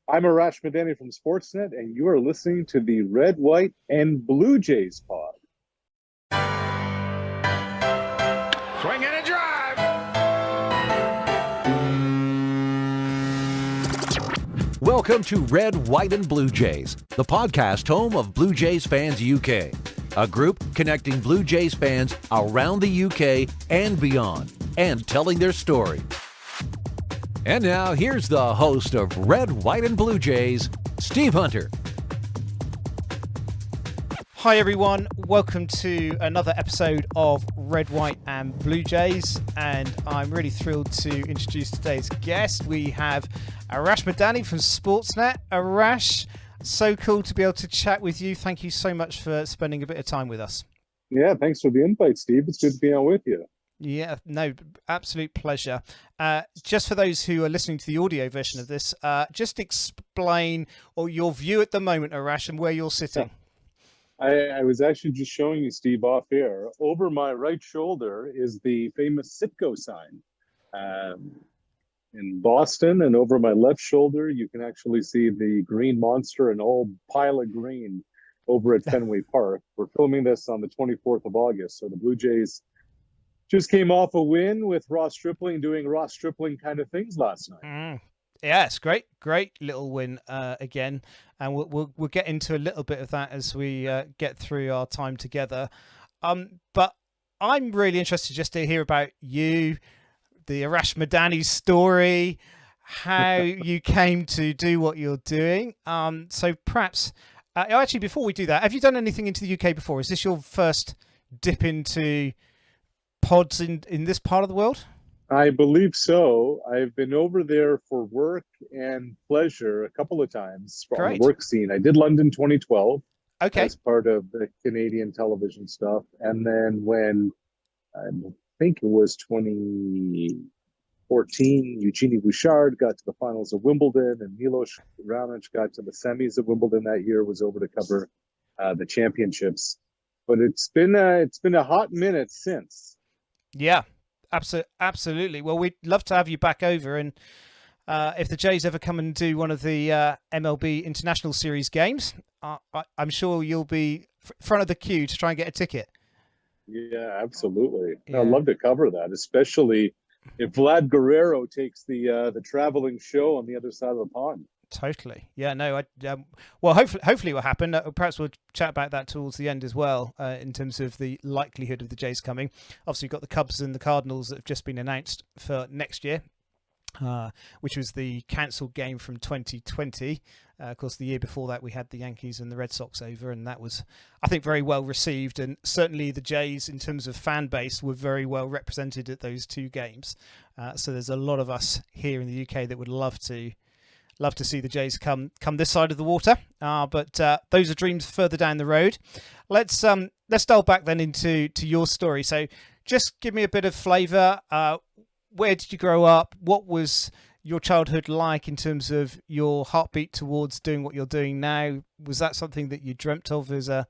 I'm Arash Madani from Sportsnet, and you are listening to the Red, White, and Blue Jays pod. Swing and a drive. Welcome to Red, White, and Blue Jays, the podcast home of Blue Jays Fans UK, a group connecting Blue Jays fans around the UK and beyond, and telling their story. And now, here's the host of Red, White, and Blue Jays, Steve Hunter. Hi everyone, welcome to another episode of Red, White and Blue Jays, and I'm really thrilled to introduce today's guest. We have Arash Madani from Sportsnet. Arash, so cool to be able to chat with you. Thank you so much for spending a bit of time with us. Yeah, thanks for the invite, Steve. It's good to be on with you. Yeah, no, absolute pleasure. Just for those who are listening to the audio version of this, just explain your view at the moment, Arash, and where you're sitting. I was actually just showing you, Steve, off air. Over my right shoulder is the famous Citgo sign in Boston, and over my left shoulder, you can actually see the green monster, an old pile of green over at Fenway Park. We're filming this on the 24th of August, so the Blue Jays just came off a win with Ross Stripling doing Ross Stripling kind of things last night. Yeah, it's great little win again, and we'll get into a little bit of that as we get through our time together. But I'm really interested just to hear about you, the Arash Madani story, how you came to do what you're doing. So perhaps, actually, before we do that, have you done anything into the UK before? Is this your first dip into pods in this part of the world? I believe so. I've been over there for work and pleasure a couple of times on the work scene. I did London 2012 as part of the Canadian television stuff. And then when I think it was 2014, Eugenie Bouchard got to the finals of Wimbledon, and Milos Raonic got to the semis of Wimbledon that year, was over to cover the championships. But it's been a hot minute since. Yeah. Absolutely. Well, we'd love to have you back over, and if the Jays ever come and do one of the MLB International Series games, I'm sure you'll be front of the queue to try and get a ticket. Yeah, absolutely. Yeah. I'd love to cover that, especially if Vlad Guerrero takes the traveling show on the other side of the pond. Totally. Yeah, no, well, hopefully it will happen. Perhaps we'll chat about that towards the end as well, in terms of the likelihood of the Jays coming. Obviously, we've got the Cubs and the Cardinals that have just been announced for next year, which was the cancelled game from 2020. Of course, the year before that, we had the Yankees and the Red Sox over, and that was, I think, very well received. And certainly the Jays, in terms of fan base, were very well represented at those two games. So there's a lot of us here in the UK that would love to see the Jays come this side of the water, but those are dreams further down the road. Let's dial back then into your story. So just give me a bit of flavour. Where did you grow up? What was your childhood like in terms of your heartbeat towards doing what you're doing now? Was that something that you dreamt of as a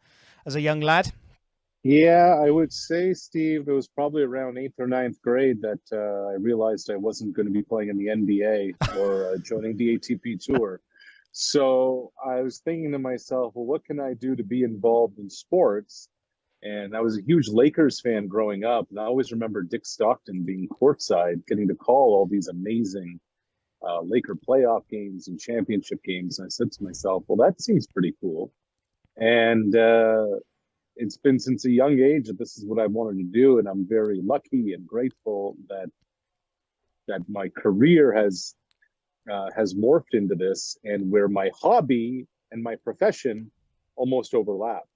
young lad? Yeah, I would say, Steve, it was probably around 8th or 9th grade that I realized I wasn't going to be playing in the NBA or joining the ATP Tour. So I was thinking to myself, well, what can I do to be involved in sports? And I was a huge Lakers fan growing up. And I always remember Dick Stockton being courtside, getting to call all these amazing Laker playoff games and championship games. And I said to myself, well, that seems pretty cool. And it's been since a young age that this is what I wanted to do, and I'm very lucky and grateful that my career has morphed into this, and where my hobby and my profession almost overlap.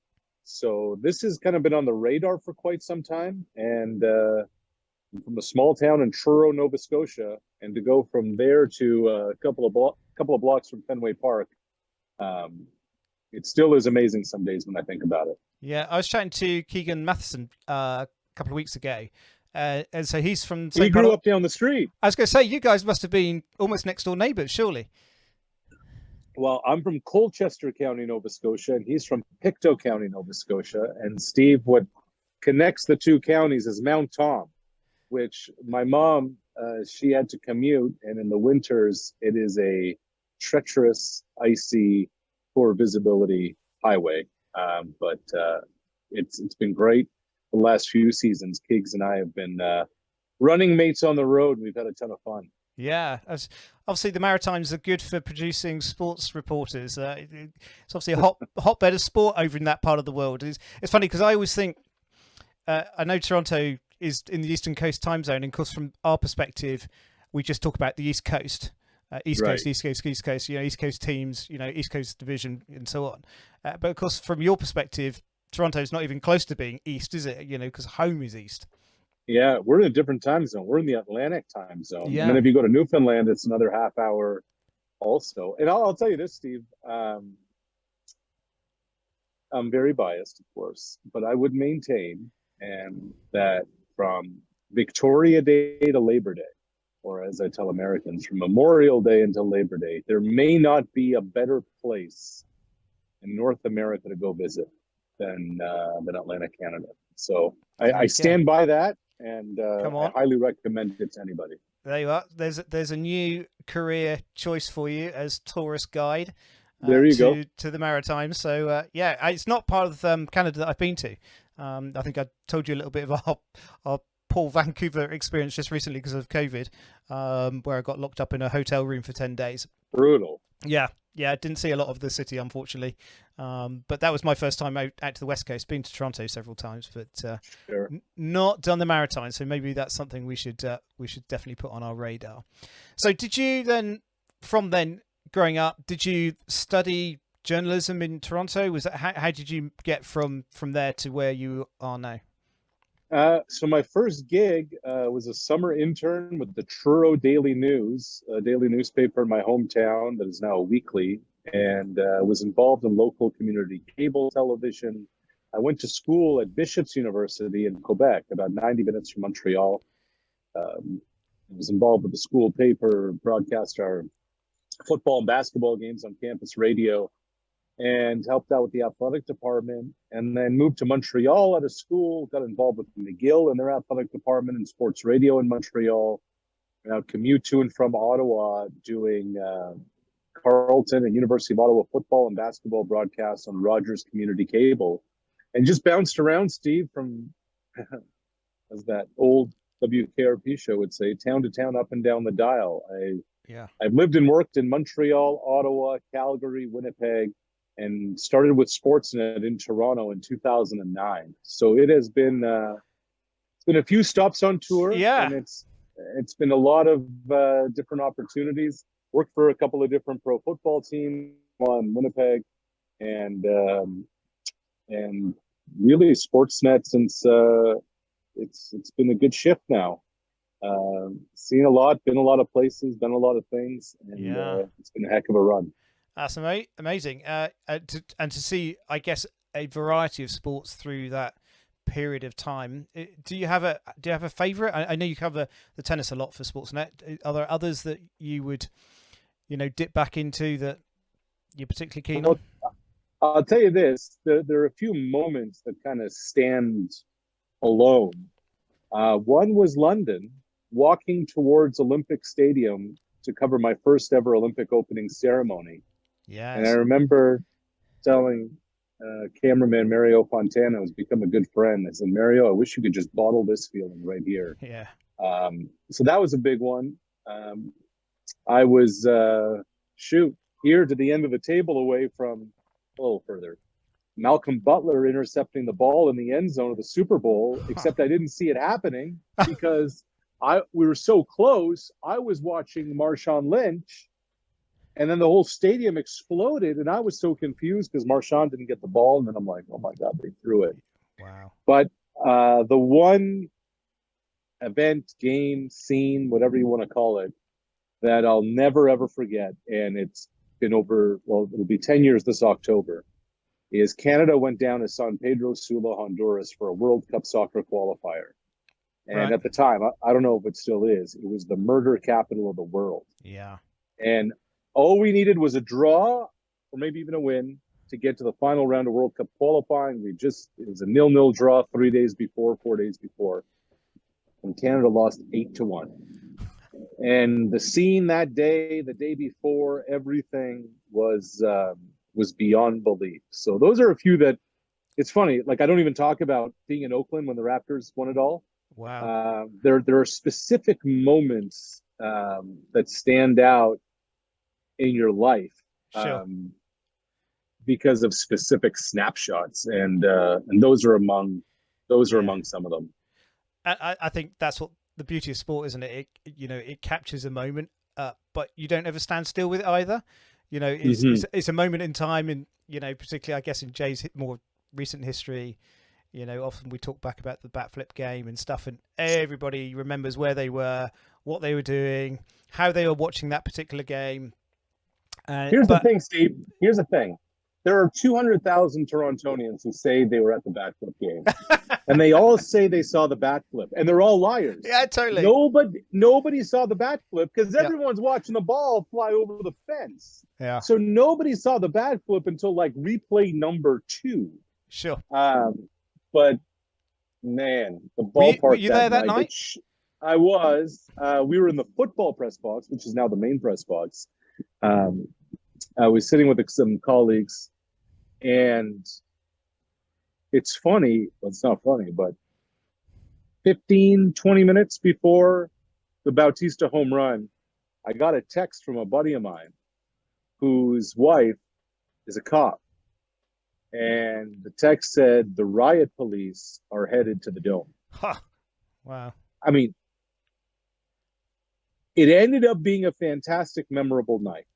So this has kind of been on the radar for quite some time, and from a small town in Truro, Nova Scotia, and to go from there to a couple of blocks from Fenway Park, it still is amazing some days when I think about it. Yeah, I was chatting to Keegan Matheson a couple of weeks ago, and so he's from... He grew up down the street. I was going to say, you guys must have been almost next door neighbours, surely. Well, I'm from Colchester County, Nova Scotia, and he's from Pictou County, Nova Scotia. And Steve, what connects the two counties is Mount Tom, which my mom, she had to commute, and in the winters, it is a treacherous, icy, poor visibility highway. But it's been great the last few seasons. Kiggs and I have been running mates on the road. We've had a ton of fun. Yeah, obviously the Maritimes are good for producing sports reporters. It's obviously a hotbed of sport over in that part of the world. It's funny because I always think, I know Toronto is in the Eastern Coast time zone, and of course from our perspective, we just talk about the East Coast. East Coast, East Coast, East Coast, East Coast teams, East Coast division and so on. But of course, from your perspective, Toronto's not even close to being East, is it? Because home is East. Yeah, we're in a different time zone. We're in the Atlantic time zone. Yeah. And then if you go to Newfoundland, it's another half hour also. And I'll tell you this, Steve. I'm very biased, of course, but I would maintain that from Victoria Day to Labor Day, or as I tell Americans, from Memorial Day until Labor Day, there may not be a better place in North America to go visit than Atlantic Canada. So I stand by that, and I highly recommend it to anybody. There you are. There's a new career choice for you as tourist guide. There you go. To the Maritimes. So yeah, it's not part of Canada that I've been to. I think I told you a little bit of our poor Vancouver experience just recently because of COVID, where I got locked up in a hotel room for 10 days. Brutal. Yeah, I didn't see a lot of the city, unfortunately. But that was my first time out to the West Coast. Been to Toronto several times, but sure. Not done the Maritimes. So maybe that's something we should definitely put on our radar. So did you then, from then growing up, did you study journalism in Toronto? Was that how did you get from there to where you are now? So my first gig was a summer intern with the Truro Daily News, a daily newspaper in my hometown that is now a weekly, and was involved in local community cable television. I went to school at Bishop's University in Quebec, about 90 minutes from Montreal. I was involved with the school paper, broadcast our football and basketball games on campus radio, and helped out with the athletic department, and then moved to Montreal out of school, got involved with McGill and their athletic department and sports radio in Montreal, and I would commute to and from Ottawa doing Carleton and University of Ottawa football and basketball broadcasts on Rogers Community Cable, and just bounced around, Steve, from, as that old WKRP show would say, town to town, up and down the dial. I've lived and worked in Montreal, Ottawa, Calgary, Winnipeg, and started with Sportsnet in Toronto in 2009. So it has been it's been a few stops on tour. Yeah, and it's been a lot of different opportunities. Worked for a couple of different pro football teams in Winnipeg, and really Sportsnet since it's been a good shift now. Seen a lot, been a lot of places, done a lot of things, and it's been a heck of a run. That's amazing. And to see, I guess, a variety of sports through that period of time. Do you have a favorite? I know you cover the tennis a lot for Sportsnet. Are there others that you would, dip back into that you're particularly keen on? I'll tell you this: there are a few moments that kind of stand alone. One was London, walking towards Olympic Stadium to cover my first ever Olympic opening ceremony. Yeah, and I remember telling cameraman Mario Fontana, who's become a good friend, I said, Mario, I wish you could just bottle this feeling right here. Yeah. So that was a big one. I was here to the end of the table away from a little further. Malcolm Butler intercepting the ball in the end zone of the Super Bowl, except I didn't see it happening because we were so close. I was watching Marshawn Lynch, and then the whole stadium exploded, and I was so confused because Marshawn didn't get the ball, and then I'm like, oh my God, they threw it. Wow. But the one event, game, scene, whatever you want to call it, that I'll never, ever forget, and it's been it'll be 10 years this October, is Canada went down to San Pedro Sula, Honduras for a World Cup soccer qualifier. And at the time, I don't know if it still is, it was the murder capital of the world. Yeah. And all we needed was a draw or maybe even a win to get to the final round of World Cup qualifying. It was a 0-0 draw 4 days before. And Canada lost 8-1. And the scene that day, the day before, everything was beyond belief. So those are a few that it's funny. Like I don't even talk about being in Oakland when the Raptors won it all. Wow. There are specific moments that stand out in your life Sure. because of specific snapshots, and those are among some of them. I think that's what the beauty of sport, isn't it? It captures a moment, but you don't ever stand still with it either. It's a moment in time, and particularly I guess in Jay's more recent history. Often we talk back about the bat flip game and stuff, and everybody remembers where they were, what they were doing, how they were watching that particular game. Here's the thing, Steve. Here's the thing. There are 200,000 Torontonians who say they were at the bat flip game. And they all say they saw the bat flip. And they're all liars. Yeah, totally. Nobody saw the bat flip because everyone's watching the ball fly over the fence. Yeah. So nobody saw the bat flip until like replay number 2. Sure. But man, the ballpark. Were you there that night? I was. We were in the football press box, which is now the main press box. I was sitting with some colleagues, and it's funny. Well, it's not funny, but 15, 20 minutes before the Bautista home run, I got a text from a buddy of mine whose wife is a cop. And the text said, the riot police are headed to the Dome. Huh. Wow. I mean, it ended up being a fantastic, memorable night.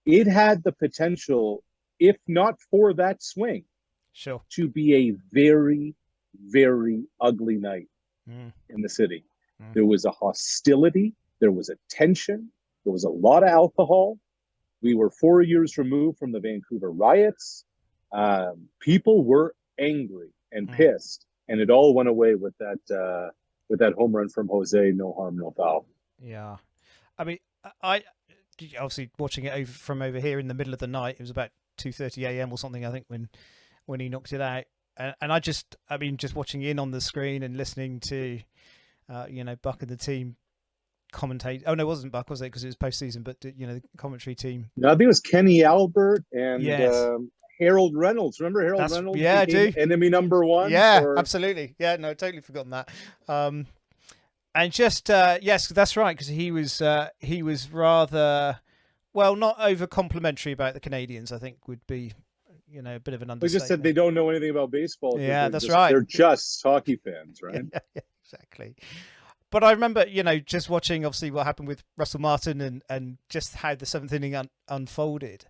It had the potential, if not for that swing, sure, to be a very, very ugly night in the city. There was a hostility. There was a tension. There was a lot of alcohol. We were 4 years removed from the Vancouver riots. People were angry and pissed, and it all went away with that home run from Jose. No harm, no foul. Yeah, I mean, I obviously watching it from over here in the middle of the night. It was about 2:30 a.m. or something, I think, when he knocked it out. And just watching in on the screen and listening to, Buck and the team commentate. Oh no, it wasn't Buck, was it? Because it was postseason. But the commentary team. No, I think it was Kenny Albert and Harold Reynolds. Remember Harold Reynolds? Yeah, I do. Enemy number 1. Yeah, absolutely. Yeah, no, totally forgotten that. And just yes, that's right, because he was rather not over complimentary about the Canadians. I think would be a bit of an understatement. They just said they don't know anything about baseball. Yeah, that's right. They're just hockey fans, right? Yeah, exactly. But I remember, just watching obviously what happened with Russell Martin and just how the 7th inning unfolded,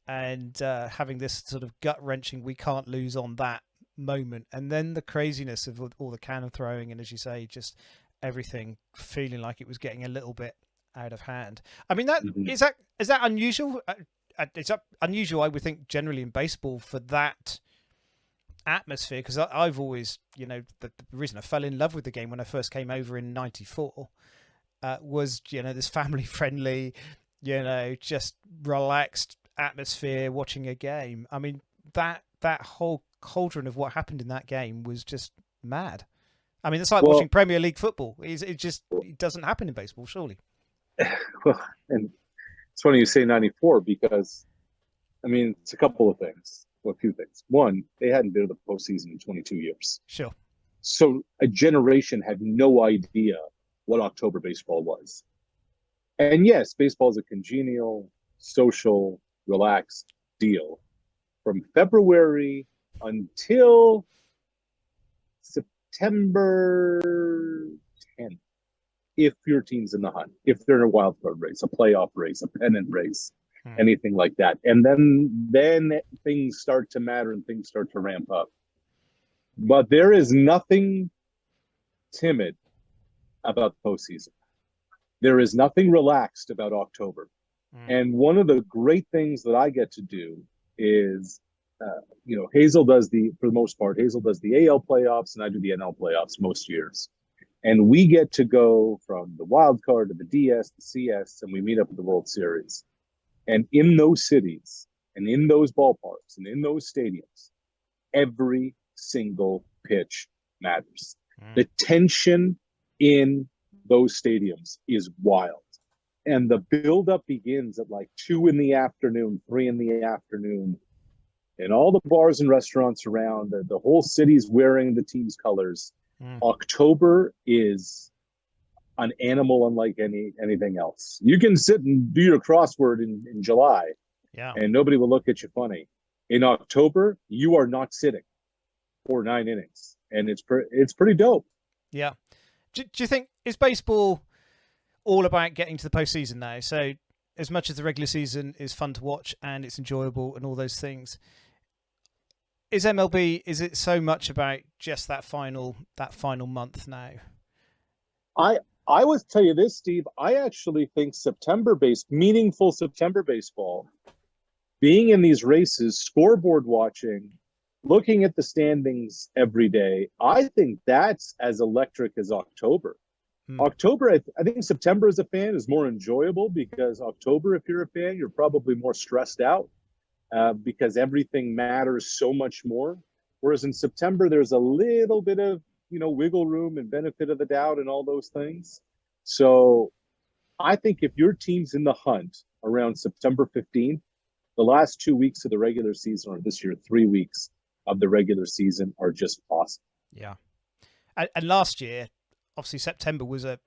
and having this sort of gut wrenching, we can't lose on that moment, and then the craziness of all the can throwing, and as you say, just everything feeling like it was getting a little bit out of hand. I mean, is that unusual? It's unusual, I would think, generally in baseball for that atmosphere, because I've always, the reason I fell in love with the game when I first came over in '94 was, this family friendly, just relaxed atmosphere watching a game. I mean, that whole cauldron of what happened in that game was just mad. I mean, it's like watching Premier League football. It doesn't happen in baseball, surely. Well, and it's funny you say 94 because, I mean, it's a couple of things. Well, a few things. One, they hadn't been to the postseason in 22 years. Sure. So a generation had no idea what October baseball was. And yes, baseball is a congenial, social, relaxed deal. From February until September 10th, if your team's in the hunt, if they're in a wild card race, a playoff race, a pennant race, anything like that. And then things start to matter and things start to ramp up. But there is nothing timid about the postseason. There is nothing relaxed about October. And one of the great things that I get to do is, Hazel does for the most part, Hazel does the AL playoffs and I do the NL playoffs most years. And we get to go from the wild card to the DS, the CS, and we meet up at the World Series. And in those cities and in those ballparks and in those stadiums, every single pitch matters. The tension in those stadiums is wild. And the buildup begins at like 2 in the afternoon, 3 in the afternoon. And all the bars and restaurants around, the whole city's wearing the team's colors. October is an animal unlike anything else. You can sit and do your crossword in July, and nobody will look at you funny. In October, you are not sitting for 9 innings, and it's pretty dope. Yeah. Do you think, is baseball all about getting to the postseason now? So as much as the regular season is fun to watch and it's enjoyable and all those things, is MLB, is it so much about just that final month now? I would tell you this, Steve. I actually think meaningful September baseball, being in these races, scoreboard watching, looking at the standings every day, I think that's as electric as October. October, I think September as a fan is more enjoyable, because October, if you're a fan, you're probably more stressed out because everything matters so much more. Whereas in September, there's a little bit of, wiggle room and benefit of the doubt and all those things. So I think if your team's in the hunt around September 15th, the last 2 weeks of the regular season, or this year, 3 weeks of the regular season, are just awesome. Yeah. And last year, obviously September was a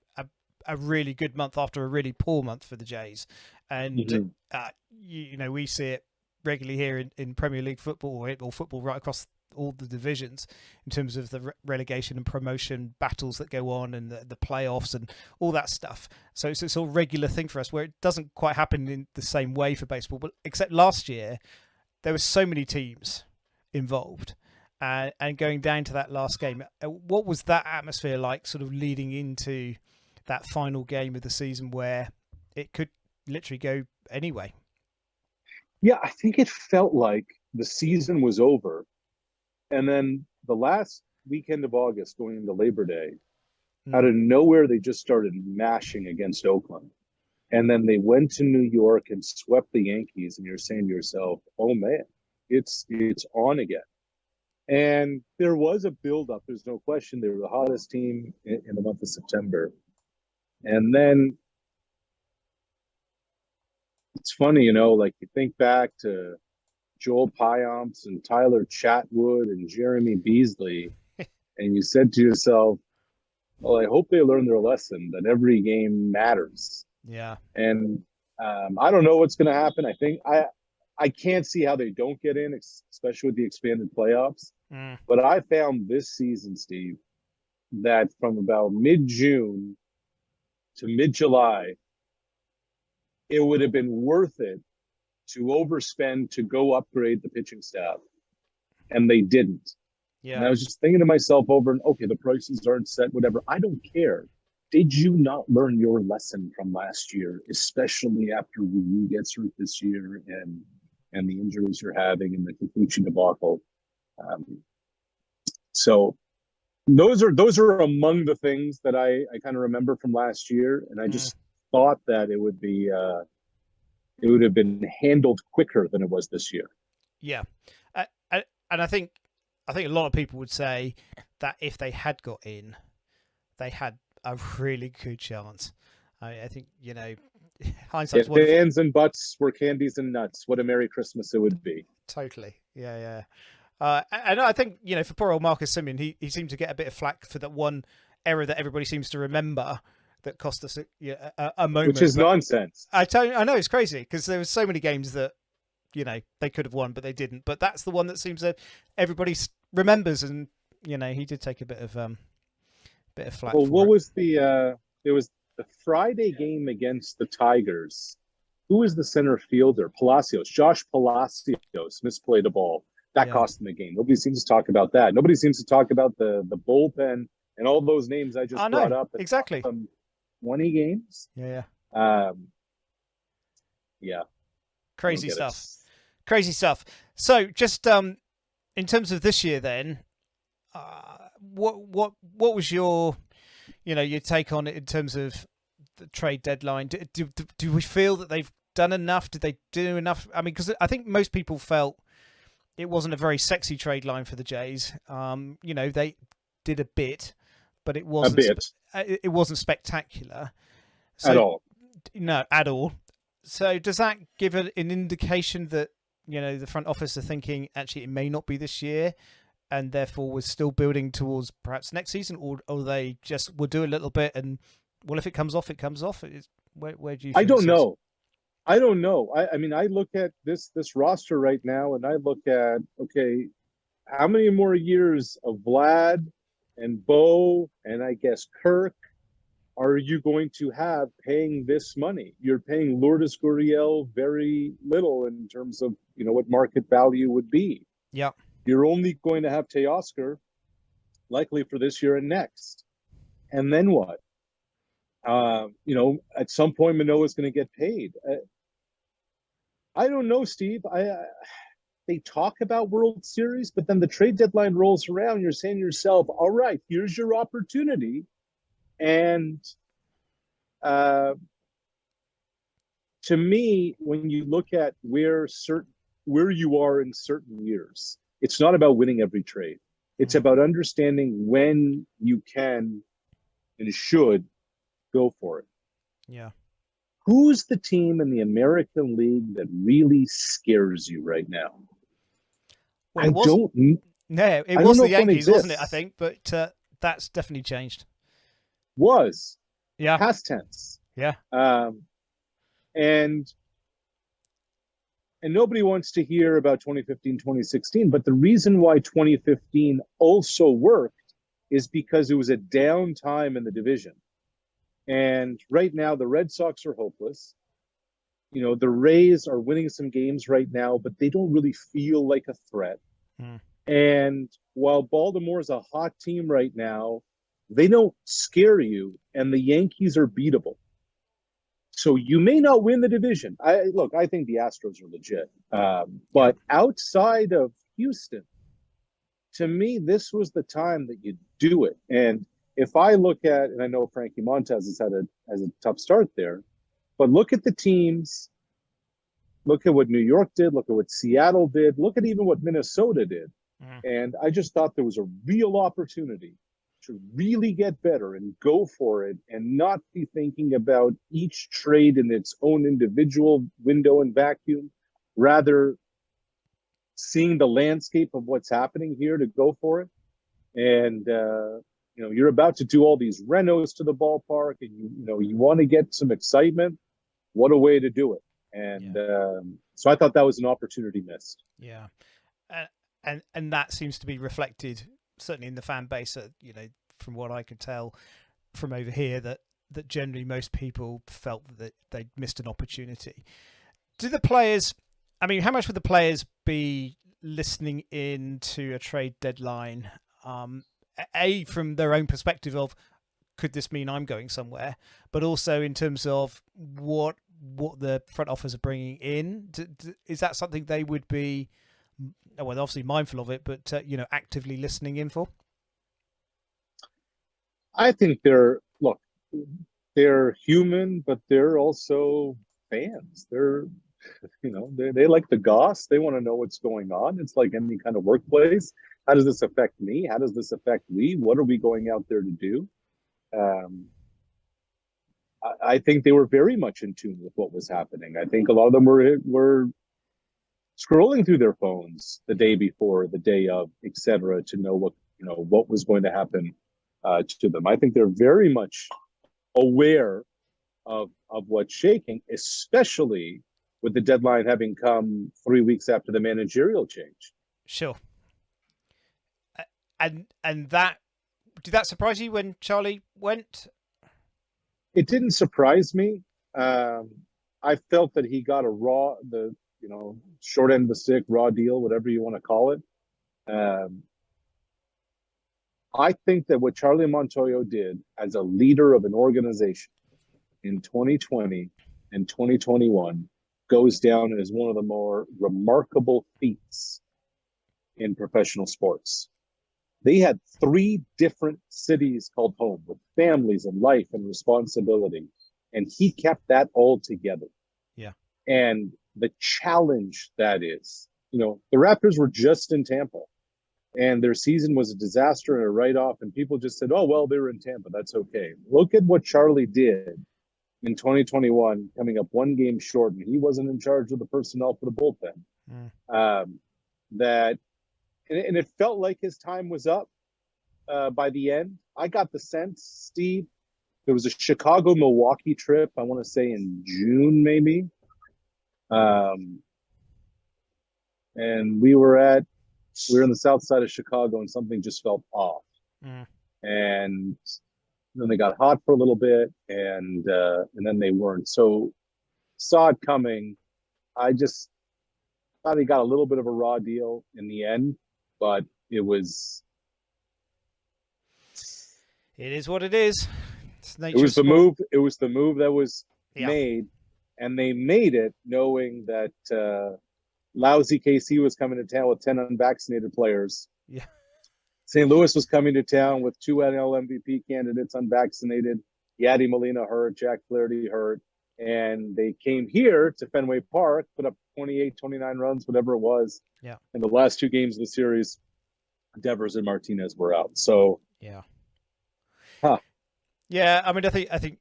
really good month after a really poor month for the Jays. And, we see it regularly here in Premier League football, or football right across all the divisions, in terms of the relegation and promotion battles that go on, and the playoffs and all that stuff. So it's a regular thing for us, where it doesn't quite happen in the same way for baseball. But except last year, there were so many teams involved, and going down to that last game, what was that atmosphere like, sort of leading into that final game of the season, where it could literally go anyway? Yeah, I think it felt like the season was over. And then the last weekend of August, going into Labor Day, out of nowhere, they just started mashing against Oakland. And then they went to New York and swept the Yankees. And you're saying to yourself, oh, man, it's on again. And there was a buildup. There's no question. They were the hottest team in the month of September. And then it's funny, like you think back to Joel Piamps and Tyler Chatwood and Jeremy Beasley, and you said to yourself, well, I hope they learn their lesson that every game matters. Yeah. And I don't know what's going to happen. I think I can't see how they don't get in, especially with the expanded playoffs. But I found this season, Steve, that from about mid-June to mid-July, it would have been worth it to overspend to go upgrade the pitching staff. And they didn't. Yeah. And I was just thinking to myself okay, the prices aren't set, whatever. I don't care. Did you not learn your lesson from last year, especially after Ryu gets hurt this year and the injuries you're having and the Kikuchi debacle? So those are among the things that I kind of remember from last year. And I just thought that it would have been handled quicker than it was this year. Yeah. And I think a lot of people would say that if they had got in, they had a really good chance. I think, hindsight's wonderful. If fans and butts were candies and nuts, what a Merry Christmas it would be. Totally. Yeah. And I think, for poor old Marcus Semien, he seemed to get a bit of flack for that one error that everybody seems to remember that cost us a moment. Which is nonsense. I know, it's crazy, because there were so many games that, they could have won, but they didn't. But that's the one that seems that everybody remembers, and, he did take a bit of flack. Well, what was there was the Friday game against the Tigers. Who was the center fielder? Josh Palacios misplayed a ball. That cost them the game. Nobody seems to talk about that. Nobody seems to talk about the bullpen and all those names I just brought up. Exactly. 20 games. Yeah. Yeah. Crazy stuff. So just in terms of this year, then, what was your take on it in terms of the trade deadline? Do we feel that they've done enough? Did they do enough? I mean, because I think most people felt it wasn't a very sexy trade line for the Jays. They did a bit, but it a wasn't bit it wasn't spectacular. at all. No, at all. So does that give an indication that, the front office are thinking actually it may not be this year, and therefore we're still building towards perhaps next season, or they just will do a little bit and, well, if it comes off, it comes off. Where do you? I don't know. I don't know. I mean, I look at this roster right now, and I look at, okay, how many more years of Vlad and Bo and I guess Kirk are you going to have paying this money? You're paying Lourdes Gurriel very little in terms of, what market value would be. Yeah. You're only going to have Teoscar likely for this year and next. And then what? At some point, Manoah's going to get paid. I don't know, Steve. They talk about World Series, but then the trade deadline rolls around. You're saying to yourself, all right, here's your opportunity. And to me, when you look at where you are in certain years, it's not about winning every trade. It's about understanding when you can and should go for it. Yeah. Who's the team in the American League that really scares you right now? Well, it was the Yankees, wasn't it? I think, but that's definitely changed. Yeah, past tense. Yeah. And nobody wants to hear about 2015, 2016, but the reason why 2015 also worked is because it was a down time in the division. And right now, the Red Sox are hopeless. The Rays are winning some games right now, but they don't really feel like a threat. And while Baltimore is a hot team right now, they don't scare you, and the Yankees are beatable. So you may not win the division. I think the Astros are legit. But outside of Houston, to me, this was the time that you do it. And if I look at, and I know Frankie Montez has a tough start there, but look at the teams, look at what New York did, look at what Seattle did, look at even what Minnesota did. And I just thought there was a real opportunity to really get better and go for it and not be thinking about each trade in its own individual window and vacuum, rather seeing the landscape of what's happening here to go for it. And, you're about to do all these renos to the ballpark and, you want to get some excitement. What a way to do it. And so I thought that was an opportunity missed. Yeah. And that seems to be reflected certainly in the fan base, from what I could tell from over here, that generally most people felt that they'd missed an opportunity. Do the players, how much would the players be listening in to a trade deadline, from their own perspective of, could this mean I'm going somewhere, but also in terms of what the front office are bringing in? Is that something they would be, well, obviously mindful of it, but actively listening in for? I think they're human, but they're also fans. They're, they like the goss. They want to know what's going on. It's like any kind of workplace. How does this affect me? How does this affect we? What are we going out there to do? I think they were very much in tune with what was happening. I think a lot of them were scrolling through their phones the day before, the day of, etc., to know what was going to happen to them. I think they're very much aware of what's shaking, especially with the deadline having come 3 weeks after the managerial change. Sure. And that, did that surprise you when Charlie went? It didn't surprise me. I felt that he got short end of the stick, raw deal, whatever you want to call it. I think that what Charlie Montoyo did as a leader of an organization in 2020 and 2021 goes down as one of the more remarkable feats in professional sports. They had 3 different cities called home with families and life and responsibility. And he kept that all together. Yeah. And the challenge that is, the Raptors were just in Tampa. and their season was a disaster and a write-off, and people just said, oh, well, they were in Tampa. That's okay. Look at what Charlie did in 2021, coming up one game short, and he wasn't in charge of the personnel for the bullpen. And it felt like his time was up by the end. I got the sense, Steve, there was a Chicago-Milwaukee trip, I want to say in June, maybe. And we were in the south side of Chicago, and something just felt off. And then they got hot for a little bit, and then they weren't. So saw it coming. I just thought he got a little bit of a raw deal in the end, but it is what it is. It was the move. It was the move that was made, and they made it knowing that lousy KC was coming to town with 10 unvaccinated players. Yeah. St. Louis was coming to town with 2 NL MVP candidates unvaccinated. Yadi Molina hurt, Jack Flaherty hurt. And they came here to Fenway Park, put up 28, 29 runs, whatever it was. Yeah. In the last 2 games of the series, Devers and Martinez were out. So yeah. Huh. Yeah, I mean, I think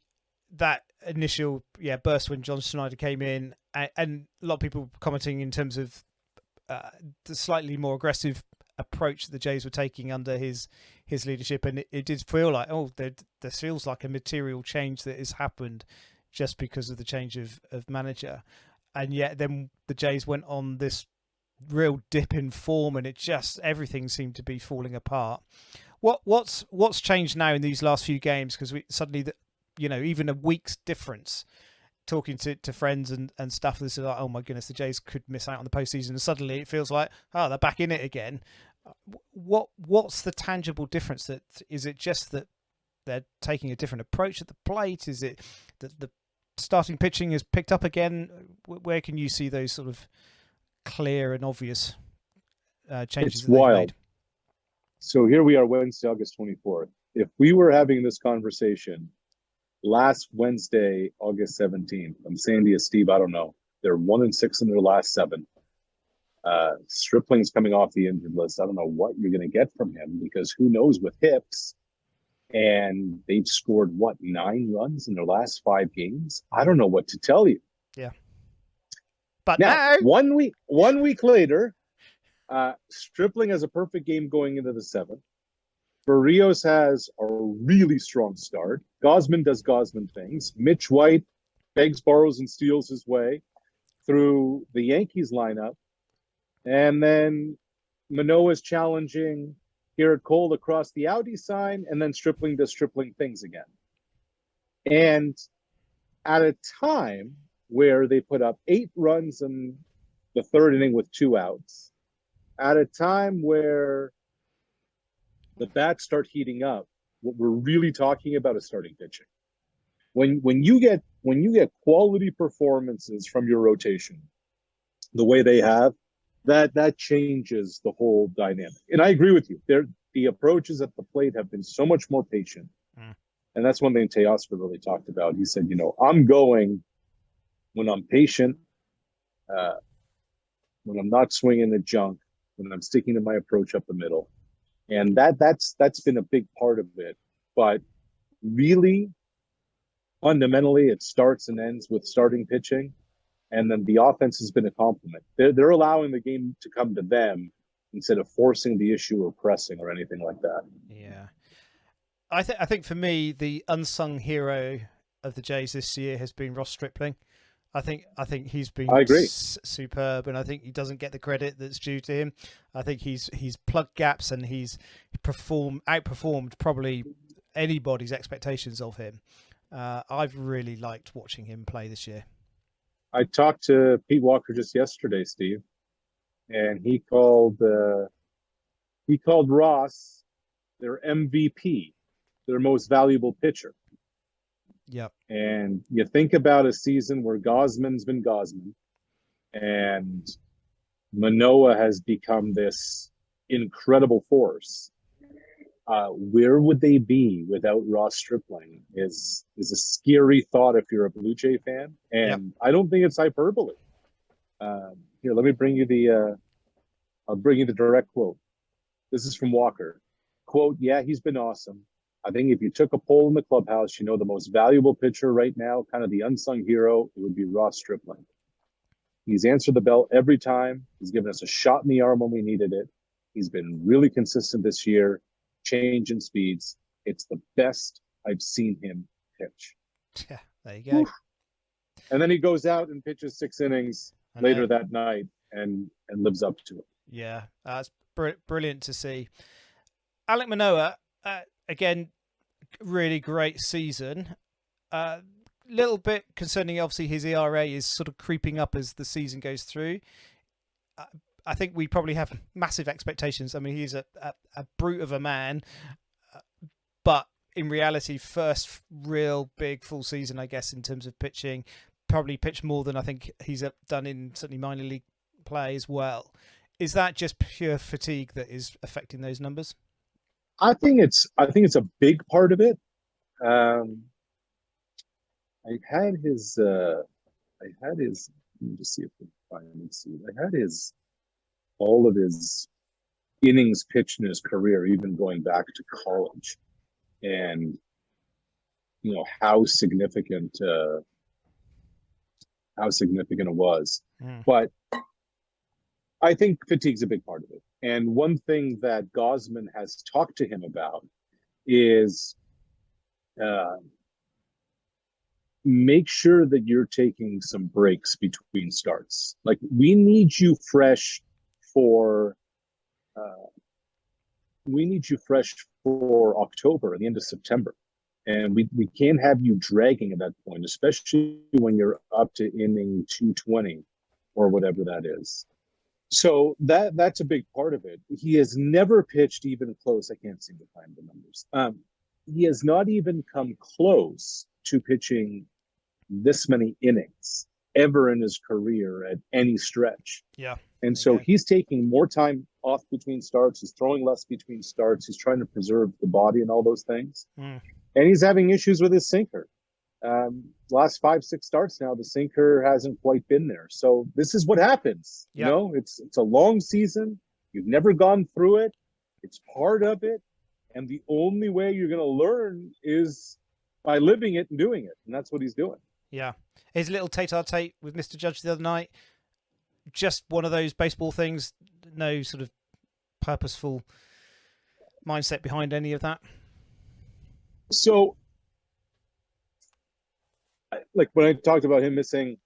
that initial burst when John Schneider came in, and a lot of people commenting in terms of the slightly more aggressive approach the Jays were taking under his leadership, and it did feel like, there feels like a material change that has happened just because of the change of manager. And yet then the Jays went on this real dip in form, and everything seemed to be falling apart. What's changed now in these last few games? Because we suddenly, even a week's difference, talking to friends and stuff, this is like, oh my goodness, the Jays could miss out on the postseason. And suddenly it feels like, they're back in it again. What's the tangible difference? Is it just that they're taking a different approach at the plate? Is it that the starting pitching has picked up again? Where can you see those sort of clear and obvious changes? It's wild. Made? So here we are, Wednesday, August 24th. If we were having this conversation last Wednesday, August 17th, I'm saying to you, Steve, I don't know. They're 1-6 in their last 7. Stripling's coming off the injured list. I don't know what you're going to get from him, because who knows with hips. And they've scored, 9 runs in their last 5 games? I don't know what to tell you. Yeah. But now 1 week later, Stripling has a perfect game going into the 7th. Barrios has a really strong start. Gosman does Gosman things. Mitch White begs, borrows, and steals his way through the Yankees lineup. And then Manoah's challenging Garrett Cole across the Audi sign, and then Stripling does Stripling things again. And at a time where they put up 8 runs in the 3rd inning with 2 outs, at a time where the bats start heating up, what we're really talking about is starting pitching. When you get quality performances from your rotation, the way they have, that changes the whole dynamic. And I agree with you. The approaches at the plate have been so much more patient. And that's one thing Teoscar really talked about. He said, I'm going when I'm patient, when I'm not swinging the junk, when I'm sticking to my approach up the middle. And that's been a big part of it. But really, fundamentally, it starts and ends with starting pitching. And then the offense has been a compliment. They're allowing the game to come to them instead of forcing the issue or pressing or anything like that. Yeah. I think for me, the unsung hero of the Jays this year has been Ross Stripling. I think he's been superb, and I think he doesn't get the credit that's due to him. I think he's plugged gaps, and he's outperformed probably anybody's expectations of him. I've really liked watching him play this year. I talked to Pete Walker just yesterday, Steve, and he called Ross their MVP, their most valuable pitcher. Yep. And you think about a season where Gosman's been Gosman, and Manoah has become this incredible force. Where would they be without Ross Stripling? Is a scary thought if you're a Blue Jay fan, and I don't think it's hyperbole. Here, let me bring you I'll bring you the direct quote. This is from Walker. Quote, yeah, he's been awesome. I think if you took a poll in the clubhouse, you know, the most valuable pitcher right now, kind of the unsung hero, it would be Ross Stripling. He's answered the bell every time. He's given us a shot in the arm when we needed it. He's been really consistent this year, change in speeds. It's the best I've seen him pitch. Yeah, there you go. Whew. And then he goes out and pitches 6 innings later that night and lives up to it. Yeah, it's brilliant to see. Alek Manoah, again, really great season. Little bit concerning, obviously, his ERA is sort of creeping up as the season goes through. I think we probably have massive expectations. I mean, he's a brute of a man, but in reality, first real big full season, I guess, in terms of pitching, probably pitched more than I think he's done in certainly minor league play as well. Is that just pure fatigue that is affecting those numbers? I think it's a big part of it. I had his. Let me just see if I can find and see. I had all of his innings pitched in his career, even going back to college, and you know how significant it was. But I think fatigue's a big part of it. And one thing that Gosman has talked to him about is make sure that you're taking some breaks between starts. Like, we need you fresh for October, the end of September. And we can't have you dragging at that point, especially when you're up to inning 220 or whatever that is. So that's a big part of it. He has never pitched even close. I can't seem to find the numbers. He has not even come close to pitching this many innings ever in his career at any stretch. Yeah. And so he's taking more time off between starts. He's throwing less between starts. He's trying to preserve the body and all those things. And he's having issues with his sinker. Last 5-6 starts now, the sinker hasn't quite been there. So this is what happens. Yep. You know, it's a long season. You've never gone through it. It's part of it. And the only way you're going to learn is by living it and doing it. And that's what he's doing. Yeah. His little tete-a-tete with Mr. Judge the other night, just one of those baseball things, no sort of purposeful mindset behind any of that. So, like when I talked about him missing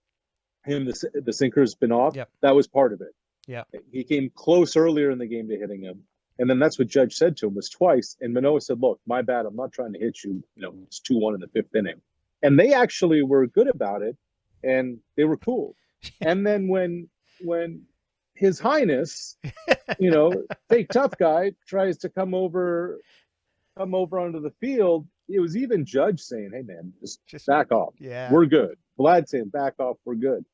the sinker's been off, that was part of it. Yeah. He came close earlier in the game to hitting him. And then that's what Judge said to him, was twice. And Manoah said, look, my bad. I'm not trying to hit you. You know, it's 2-1 in the 5th inning. And they actually were good about it. And they were cool. And then when His Highness, you know, fake tough guy, tries to come over onto the field, it was even Judge saying, hey, man, just back off. Yeah. We're good. Vlad saying, back off, we're good.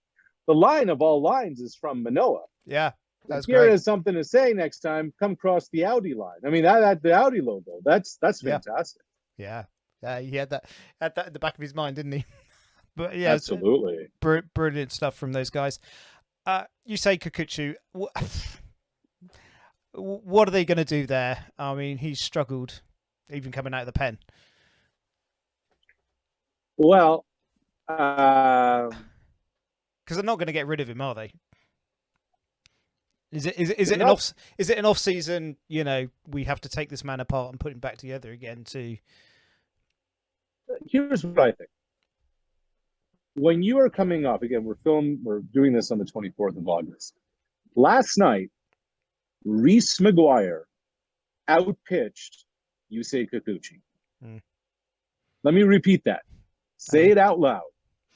The line of all lines is from Manoah. Yeah, that's great. Here has something to say next time, come across the Audi line. I mean, that the Audi logo, that's fantastic. Yeah. He had that in the back of his mind, didn't he? But yeah, absolutely. Brilliant stuff from those guys. You say Kikuchi. What are they going to do there? I mean, he's struggled even coming out of the pen. Well, because they're not going to get rid of him, are they? Is it an off season? You know, we have to take this man apart and put him back together again. Here's what I think. When you are coming up again, we're doing this on the 24th of August. Last night, Reese McGuire outpitched Yusei Kikuchi. Let me repeat that. Say it out loud.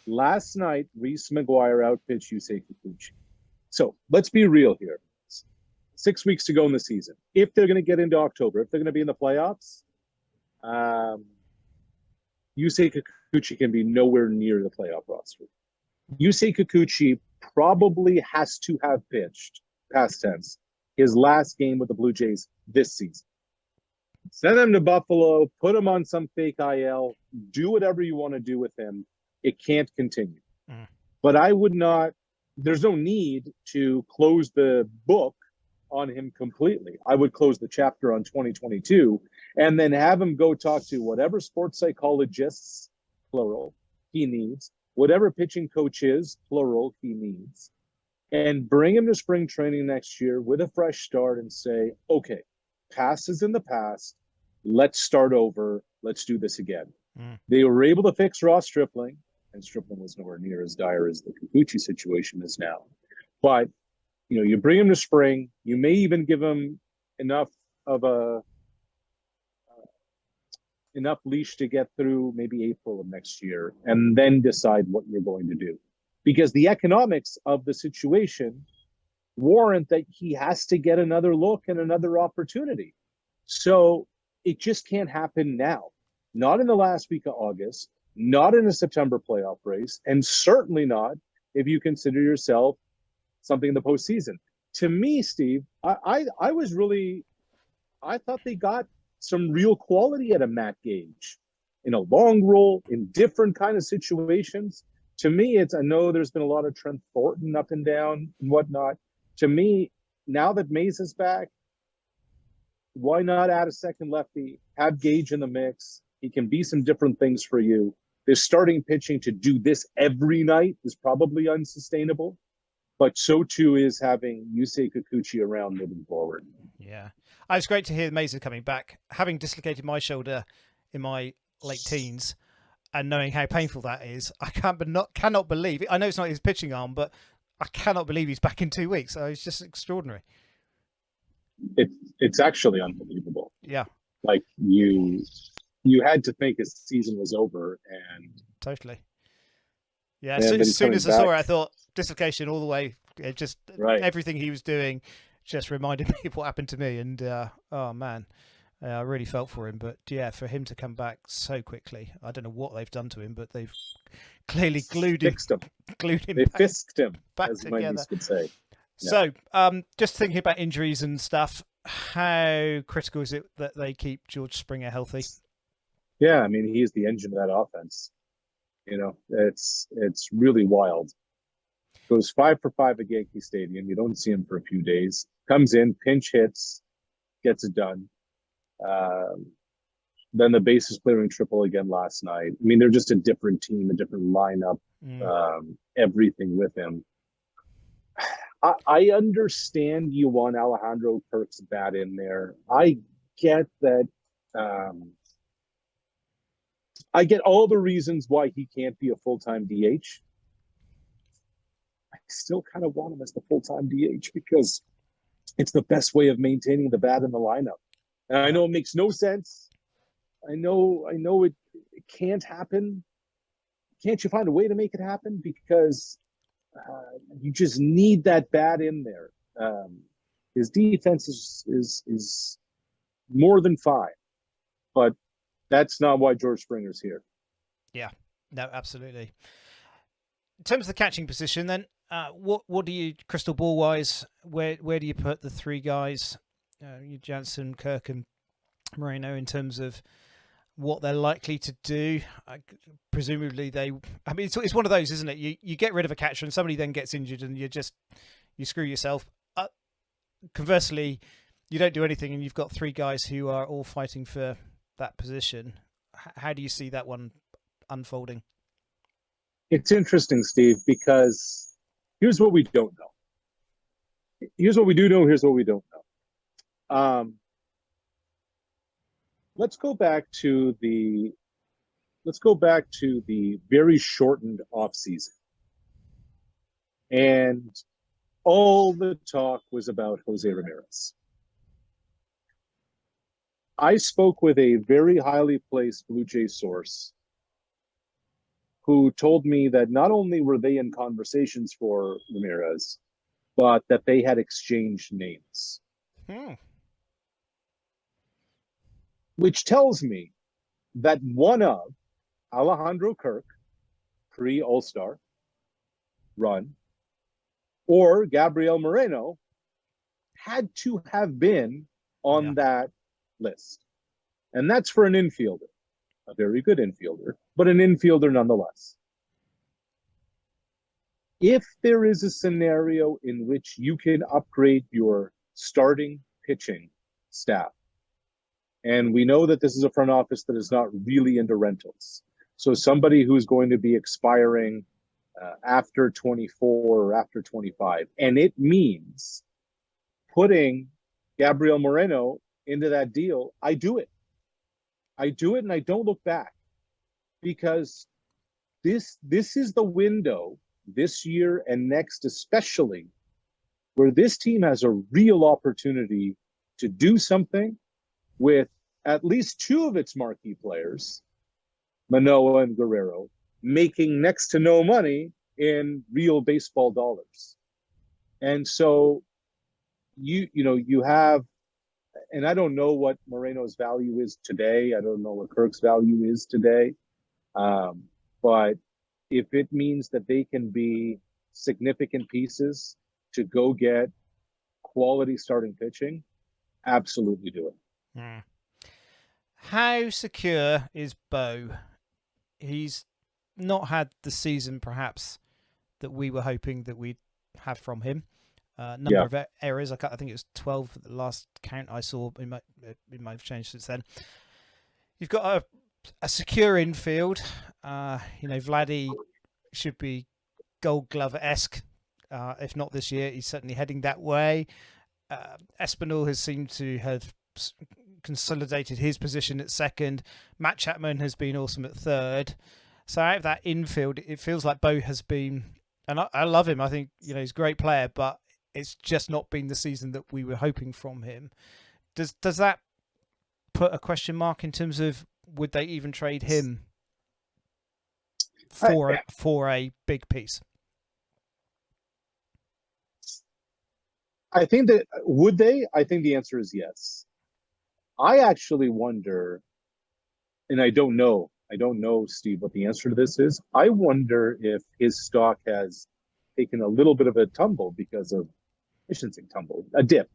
Last night, Reese McGuire outpitched Yusei Kikuchi. So let's be real here. 6 weeks to go in the season. If they're going to get into October, if they're going to be in the playoffs, Yusei Kikuchi can be nowhere near the playoff roster. Yusei Kikuchi probably has to have pitched, past tense, his last game with the Blue Jays this season. Send him to Buffalo, put him on some fake IL, do whatever you want to do with him. It can't continue. But I would not, there's no need to close the book on him completely. I would close the chapter on 2022 and then have him go talk to whatever sports psychologists, plural, he needs, whatever pitching coach is, plural, he needs, and bring him to spring training next year with a fresh start and say, okay, past is in the past. Let's start over. Let's do this again. They were able to fix Ross Stripling, and Stripling was nowhere near as dire as the Kikuchi situation is now. But, you know, you bring him to spring. You may even give him enough leash to get through maybe April of next year, and then decide what you're going to do. Because the economics of the situation warrant that he has to get another look and another opportunity. So it just can't happen now. Not in the last week of August, not in a September playoff race, and certainly not if you consider yourself something in the postseason. To me, Steve, I thought they got some real quality at a Matt Gage in a long role in different kind of situations. To me, I know there's been a lot of Trent Thornton up and down and whatnot. To me, now that Mays is back, why not add a second lefty, have Gage in the mix? He can be some different things for you. Their starting pitching to do this every night is probably unsustainable, but so too is having Yusei Kikuchi around moving forward. Yeah. It's great to hear Mason coming back. Having dislocated my shoulder in my late teens and knowing how painful that is, I cannot believe it. I know it's not his pitching arm, but I cannot believe he's back in 2 weeks. So it's just extraordinary. It's actually unbelievable. Yeah. Like you had to think his season was over, and totally. Yeah, as soon as I saw it, I thought dislocation all the way. It just everything he was doing just reminded me of what happened to me, and oh man, I really felt for him. But yeah, for him to come back so quickly, I don't know what they've done to him, but they've clearly glued him. They fisked him, back as together. my niece would say. Yeah. So, just thinking about injuries and stuff, how critical is it that they keep George Springer healthy? Yeah, I mean, he's the engine of that offense. You know, it's really wild. Goes 5 for 5 at Yankee Stadium. You don't see him for a few days. Comes in, pinch hits, gets it done. Then the bases clearing triple again last night. I mean, they're just a different team, a different lineup, everything with him. I understand you want Alejandro Kirk's bat in there. I get that. I get all the reasons why he can't be a full-time DH. I still kind of want him as the full-time DH because it's the best way of maintaining the bat in the lineup. And I know it makes no sense. I know it can't happen. Can't you find a way to make it happen? Because you just need that bat in there. His defense is more than fine, but that's not why George Springer's here. Yeah, no, absolutely. In terms of the catching position, then, what do you, crystal ball wise, where do you put the three guys, Jansen, Kirk, and Moreno, in terms of what they're likely to do? Presumably it's one of those, isn't it? You get rid of a catcher and somebody then gets injured and you screw yourself. Conversely, you don't do anything and you've got three guys who are all fighting for that position. How do you see that one unfolding? It's interesting, Steve, because here's what we don't know. Here's what we do know. Here's what we don't know. Let's go back to the very shortened offseason. And all the talk was about Jose Ramirez. I spoke with a very highly placed Blue Jay source who told me that not only were they in conversations for Ramirez, but that they had exchanged names. Which tells me that one of Alejandro Kirk, pre-All-Star run, or Gabriel Moreno had to have been on that list. And that's for an infielder, a very good infielder, but an infielder nonetheless. If there is a scenario in which you can upgrade your starting pitching staff. And we know that this is a front office that is not really into rentals. So somebody who's going to be expiring after 24 or after 25. And it means putting Gabriel Moreno into that deal. I do it and I don't look back, because this is the window this year and next especially where this team has a real opportunity to do something with at least two of its marquee players, Manoah and Guerrero, making next to no money in real baseball dollars. And so you have, and I don't know what Moreno's value is today. I don't know what Kirk's value is today. But if it means that they can be significant pieces to go get quality starting pitching, absolutely do it. Mm. How secure is Bo? He's not had the season perhaps that we were hoping that we'd have from him. Number of errors, I think it was 12 at the last count I saw. It might have changed since then. You've got a secure infield. Vladdy should be Gold Glove-esque. If not this year, he's certainly heading that way. Espinal has seemed to have consolidated his position at second. Matt Chapman has been awesome at third. So out of that infield, it feels like Bo has been, and I love him. I think he's a great player, but it's just not been the season that we were hoping from him. Does that put a question mark in terms of would they even trade him for a big piece? I think that would they? I think the answer is yes. I actually wonder, and I don't know, Steve, what the answer to this is. I wonder if his stock has taken a little bit of a tumble because of, I shouldn't say tumble, a dip,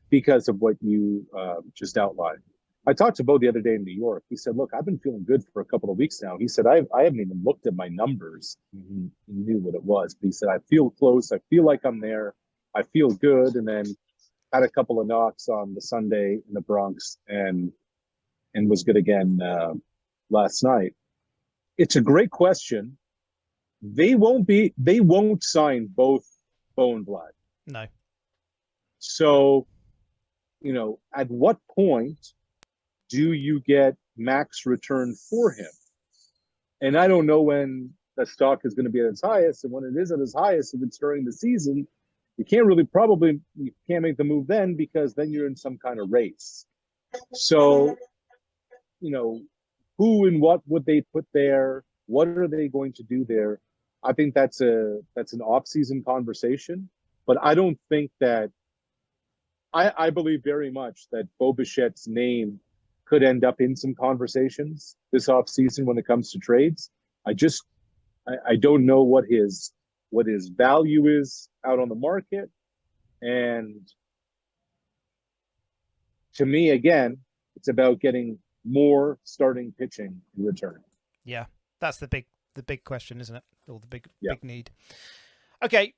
because of what you just outlined. I talked to Bo the other day in New York. He said, look, I've been feeling good for a couple of weeks now. He said, I haven't even looked at my numbers. He knew what it was. But he said, I feel close. I feel like I'm there. I feel good. And then had a couple of knocks on the Sunday in the Bronx and was good again last night. It's a great question. They won't sign both Bo and Vlad. No. So, at what point do you get max return for him? And I don't know when the stock is going to be at its highest, and when it is at its highest, if it's during the season, you can't make the move then, because then you're in some kind of race. So, who and what would they put there? What are they going to do there? I think that's an off-season conversation, but I don't think that. I believe very much that Bo Bichette's name could end up in some conversations this offseason when it comes to trades. I don't know what his value is out on the market. And to me, again, it's about getting more starting pitching in return. Yeah, that's the big question, isn't it? Or the big need. Okay.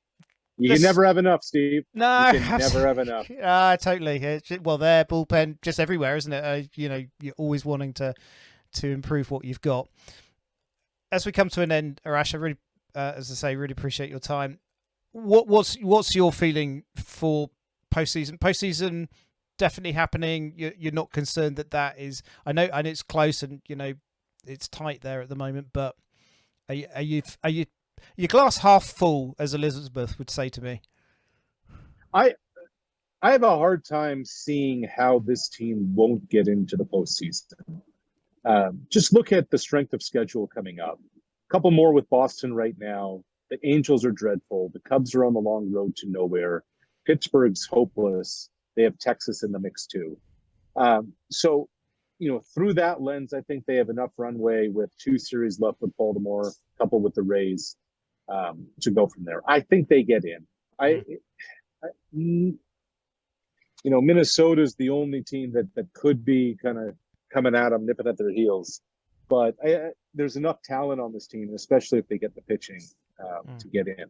You can never have enough, Steve. No, you can never have enough. Totally. Well, their bullpen just everywhere, isn't it? You're always wanting to improve what you've got. As we come to an end, Arash, I really, as I say, really appreciate your time. What's your feeling for postseason? Postseason definitely happening. You're not concerned that is. I know it's close and it's tight there at the moment, but are you your glass half full, as Elizabeth would say to me? I have a hard time seeing how this team won't get into the postseason. Just look at the strength of schedule coming up. A couple more with Boston right now. The Angels are dreadful. The Cubs are on the long road to nowhere. Pittsburgh's hopeless. They have Texas in the mix too. So, through that lens, I think they have enough runway with 2 series left with Baltimore, a couple with the Rays, to go from there. I think they get in. Minnesota's the only team that could be kind of coming at them, nipping at their heels. But there's enough talent on this team, especially if they get the pitching to get in.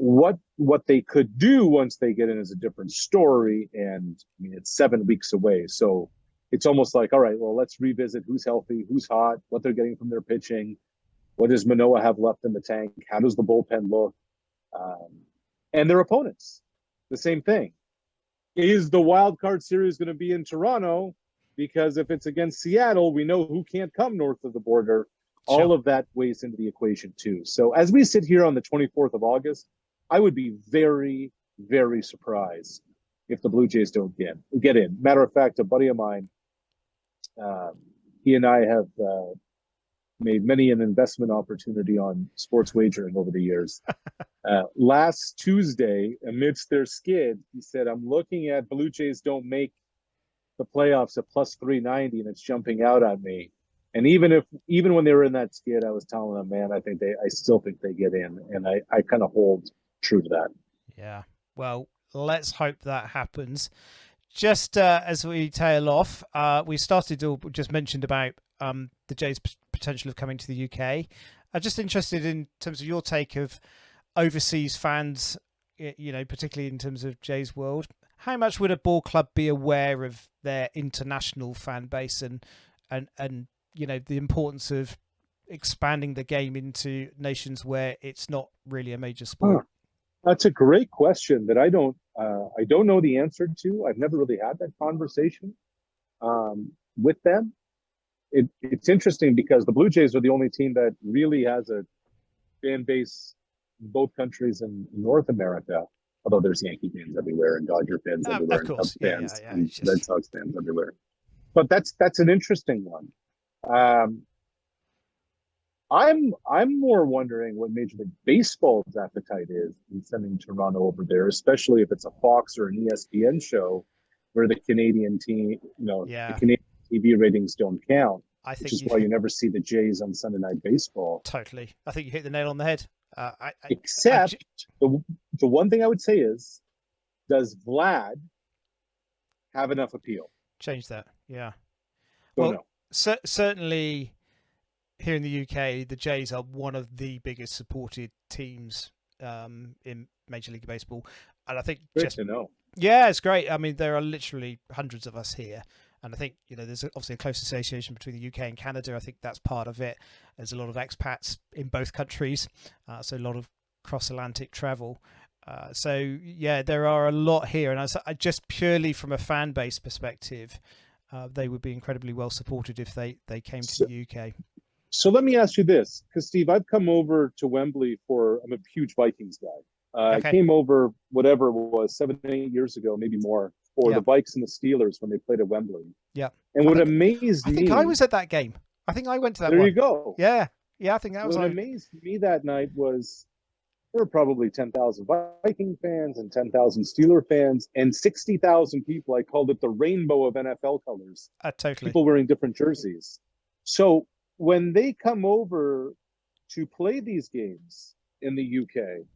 what they could do once they get in is a different story. And I mean, it's 7 weeks away. So it's almost like, all right, well, let's revisit who's healthy, who's hot, what they're getting from their pitching. What does Manoah have left in the tank? How does the bullpen look? And their opponents, the same thing. Is the wild card series going to be in Toronto? Because if it's against Seattle, we know who can't come north of the border. Sure. All of that weighs into the equation too. So as we sit here on the 24th of August, I would be very, very surprised if the Blue Jays don't get in. Matter of fact, a buddy of mine, he and I have made many an investment opportunity on sports wagering over the years. Last Tuesday, amidst their skid, he said, I'm looking at Blue Jays don't make the playoffs at plus 390, and it's jumping out at me. And even when they were in that skid, I was telling them, man, I still think they get in. And I kind of hold true to that. Yeah. Well, let's hope that happens. Just as we tail off, we just mentioned about the Jays' potential of coming to the UK. I'm just interested in terms of your take of overseas fans, particularly in terms of Jays World. How much would a ball club be aware of their international fan base and the importance of expanding the game into nations where it's not really a major sport? That's a great question that I don't know the answer to. I've never really had that conversation with them. It's interesting because the Blue Jays are the only team that really has a fan base in both countries in North America. Although there's Yankee fans everywhere and Dodger fans everywhere and Cubs fans and Red Sox fans everywhere. But that's an interesting one. I'm more wondering what Major League Baseball's appetite is in sending Toronto over there, especially if it's a Fox or an ESPN show where the Canadian team, the Canadian TV ratings don't count. Which is why you never see the Jays on Sunday Night Baseball. Totally. I think you hit the nail on the head. Except the one thing I would say is, does Vlad have enough appeal? Change that. Yeah. Don't know. Certainly here in the UK, the Jays are one of the biggest supported teams in Major League Baseball. And I think Great to know. Yeah, it's great. I mean, there are literally hundreds of us here. And I think, there's obviously a close association between the UK and Canada. I think that's part of it. There's a lot of expats in both countries, so a lot of cross-Atlantic travel. There are a lot here. And I just purely from a fan base perspective, they would be incredibly well supported if they came to the UK. So let me ask you this, because Steve, I've come over to Wembley I'm a huge Vikings guy. Okay. I came over, whatever it was, 7-8 years ago, maybe more, for the Vikes and the Steelers when they played at Wembley. Yeah. And what amazed me... I think I was at that game. I think I went to that There one. you go. Yeah. Yeah, I think that was... What amazed me that night was there were probably 10,000 Viking fans and 10,000 Steeler fans and 60,000 people. I called it the rainbow of NFL colors. Totally. People wearing different jerseys. So when they come over to play these games in the UK,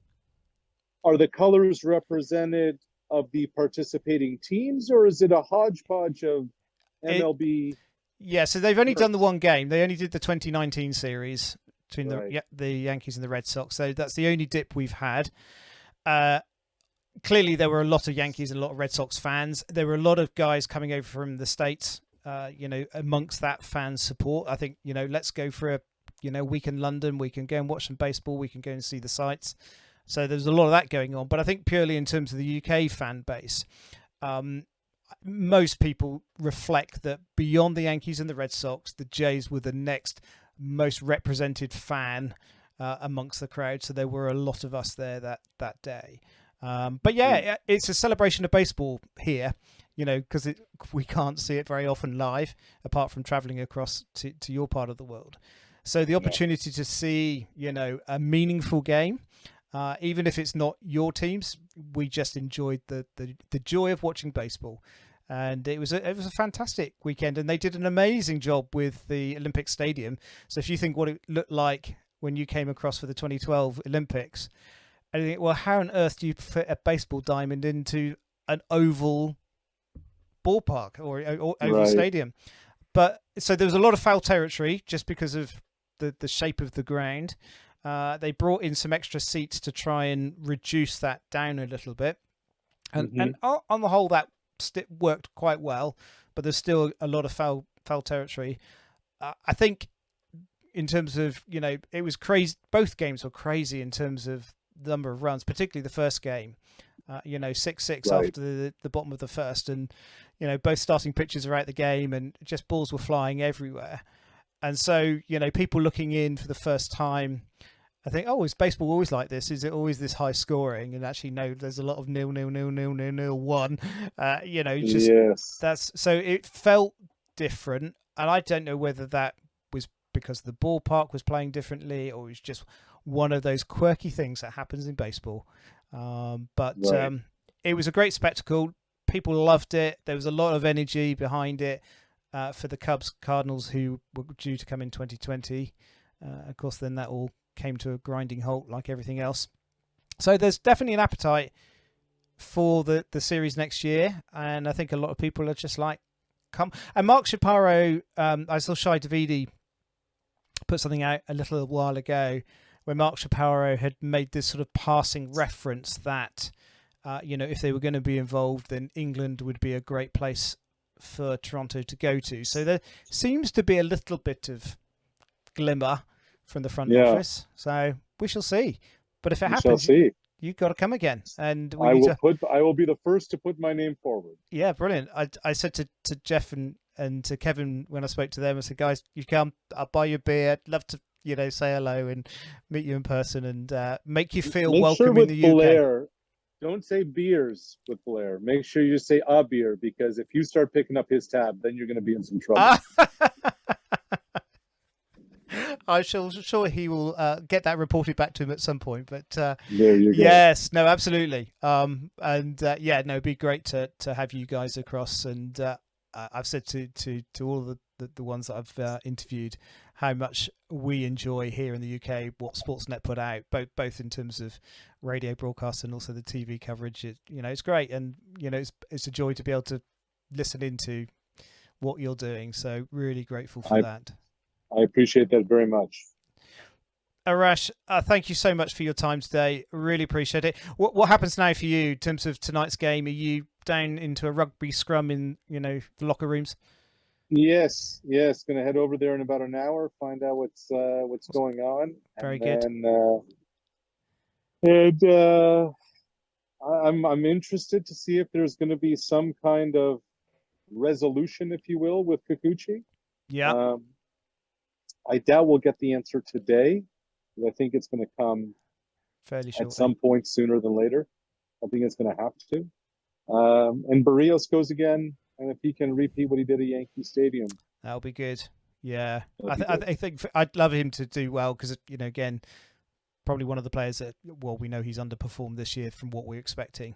are the colors represented of the participating teams, or is it a hodgepodge of MLB? So they've only done the one game. They only did the 2019 series between the Yankees and the Red Sox. So that's the only dip we've had. Clearly, there were a lot of Yankees and a lot of Red Sox fans. There were a lot of guys coming over from the States, amongst that fan support. I think, let's go for a week in London. We can go and watch some baseball. We can go and see the sights. So there's a lot of that going on. But I think purely in terms of the UK fan base, most people reflect that beyond the Yankees and the Red Sox, the Jays were the next most represented fan amongst the crowd. So there were a lot of us there that day. It's a celebration of baseball here, because we can't see it very often live, apart from traveling across to your part of the world. So the opportunity to see, a meaningful game, even if it's not your teams, we just enjoyed the joy of watching baseball. And it was a fantastic weekend, and they did an amazing job with the Olympic Stadium. So if you think what it looked like when you came across for the 2012 Olympics, and you think, well, how on earth do you fit a baseball diamond into an oval ballpark or oval stadium? But so there was a lot of foul territory just because of the shape of the ground. They brought in some extra seats to try and reduce that down a little bit. And on the whole, that worked quite well, but there's still a lot of foul territory. I think in terms of, it was crazy. Both games were crazy in terms of the number of runs, particularly the first game. 6-6 Right. after the bottom of the first, and both starting pitchers are out the game, and just balls were flying everywhere. And so people looking in for the first time, I think, is baseball always like this? Is it always this high scoring? And actually, no, there's a lot of 0-0-0-0-0-0-1. Yes. So it felt different, and I don't know whether that was because the ballpark was playing differently, or it was just one of those quirky things that happens in baseball. But it was a great spectacle. People loved it. There was a lot of energy behind it for the Cubs Cardinals, who were due to come in 2020. Of course, then that all came to a grinding halt like everything else. So there's definitely an appetite for the series next year, and I think a lot of people are just like, come. And Mark Shapiro, I saw Shai Davidi put something out a little while ago where Mark Shapiro had made this sort of passing reference that, if they were going to be involved, then England would be a great place for Toronto to go to. So there seems to be a little bit of glimmer from the front office. So we shall see. But if it happens, you've got to come again. And I will be the first to put my name forward. Yeah, brilliant. I said to Jeff and to Kevin when I spoke to them, I said, guys, you come, I'll buy you a beer. I'd love to, say hello and meet you in person and make you feel welcome in the UK. Blair, don't say beers with Blair. Make sure you say a beer, because if you start picking up his tab, then you're going to be in some trouble. I'm sure he will get that reported back to him at some point. But there you go. Yes, no, absolutely. It'd be great to have you guys across. And I've said to all of the ones that I've interviewed how much we enjoy here in the UK what Sportsnet put out, both in terms of radio broadcast and also the TV coverage. It's great, and it's a joy to be able to listen into what you're doing. So really grateful for that. I appreciate that very much. Arash, thank you so much for your time today. Really appreciate it. What happens now for you in terms of tonight's game? Are you down into a rugby scrum in the locker rooms? Yes. Going to head over there in about an hour, find out what's going on. Very good. I'm interested to see if there's going to be some kind of resolution, if you will, with Kikuchi. Yeah. I doubt we'll get the answer today. I think it's going to come fairly shortly. At some point sooner than later. I think it's going to have to. And Barrios goes again, and if he can repeat what he did at Yankee Stadium, that'll be good. Yeah, I think I'd love him to do well because again, probably one of the players that we know he's underperformed this year from what we're expecting.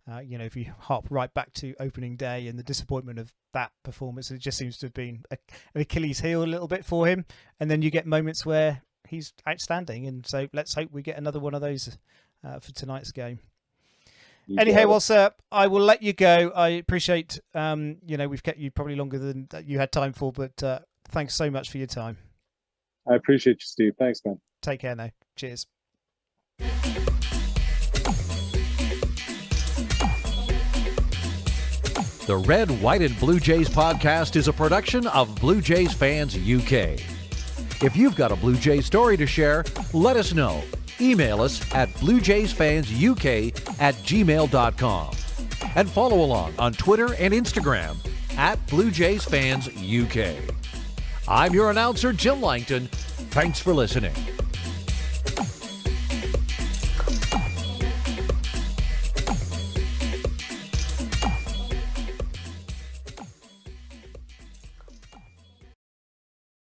If you harp right back to opening day and the disappointment of that performance, it just seems to have been an Achilles heel a little bit for him. And then you get moments where he's outstanding, and so let's hope we get another one of those for tonight's game. Anyhow, well, sir, I will let you go. I appreciate, we've kept you probably longer than you had time for, but thanks so much for your time. I appreciate you, Steve. Thanks, man. Take care now. Cheers. The Red, White, and Blue Jays podcast is a production of Blue Jays Fans UK. If you've got a Blue Jays story to share, let us know. Email us at bluejaysfansuk@gmail.com and follow along on Twitter and Instagram at Blue Jays Fans UK. I'm your announcer, Jim Langton. Thanks for listening.